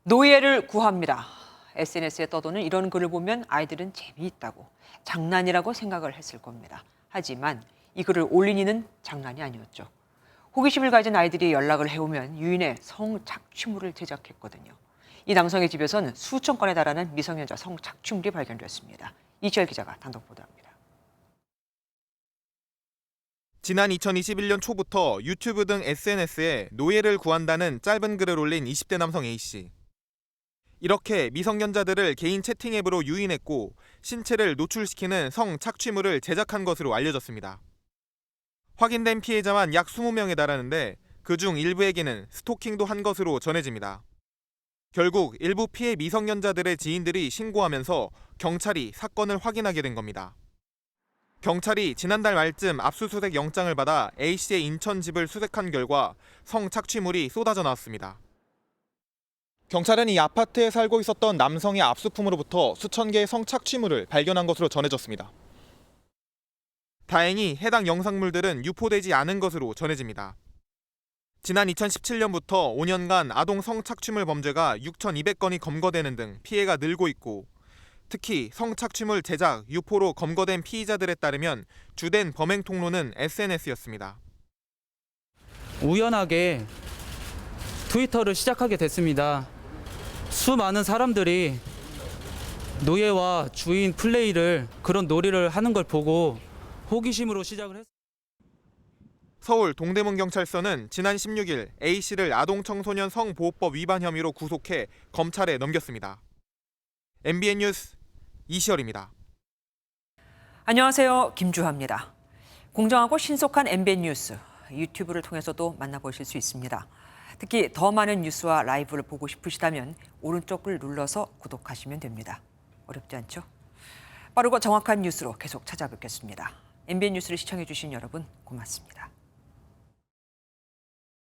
노예를 구합니다. SNS에 떠도는 이런 글을 보면 아이들은 재미있다고, 장난이라고 생각을 했을 겁니다. 하지만 이 글을 올린 이는 장난이 아니었죠. 호기심을 가진 아이들이 연락을 해오면 유인의 성착취물을 제작했거든요. 이 남성의 집에선 수천 건에 달하는 미성년자 성착취물이 발견됐습니다. 이철 기자가 단독 보도합니다. 지난 2021년 초부터 유튜브 등 SNS에 노예를 구한다는 짧은 글을 올린 20대 남성 A씨. 이렇게 미성년자들을 개인 채팅 앱으로 유인했고 신체를 노출시키는 성착취물을 제작한 것으로 알려졌습니다. 확인된 피해자만 약 20명에 달하는데 그중 일부에게는 스토킹도 한 것으로 전해집니다. 결국 일부 피해 미성년자들의 지인들이 신고하면서 경찰이 사건을 확인하게 된 겁니다. 경찰이 지난달 말쯤 압수수색 영장을 받아 A씨의 인천 집을 수색한 결과 성착취물이 쏟아져 나왔습니다. 경찰은 이 아파트에 살고 있었던 남성의 압수품으로부터 수천 개의 성착취물을 발견한 것으로 전해졌습니다. 다행히 해당 영상물들은 유포되지 않은 것으로 전해집니다. 지난 2017년부터 5년간 아동 성착취물 범죄가 6,200건이 검거되는 등 피해가 늘고 있고 특히 성착취물 제작, 유포로 검거된 피의자들에 따르면 주된 범행 통로는 SNS였습니다. 우연하게 트위터를 시작하게 됐습니다. 수많은 사람들이 노예와 주인 플레이를 그런 놀이를 하는 걸 보고 호기심으로 시작을 했습니다. 서울 동대문경찰서는 지난 16일 A씨를 아동청소년 성보호법 위반 혐의로 구속해 검찰에 넘겼습니다. MBN 뉴스 이시열입니다. 안녕하세요. 김주하입니다. 공정하고 신속한 MBN 뉴스, 유튜브를 통해서도 만나보실 수 있습니다. 특히 더 많은 뉴스와 라이브를 보고 싶으시다면 오른쪽을 눌러서 구독하시면 됩니다. 어렵지 않죠? 빠르고 정확한 뉴스로 계속 찾아뵙겠습니다. MBN 뉴스를 시청해주신 여러분 고맙습니다.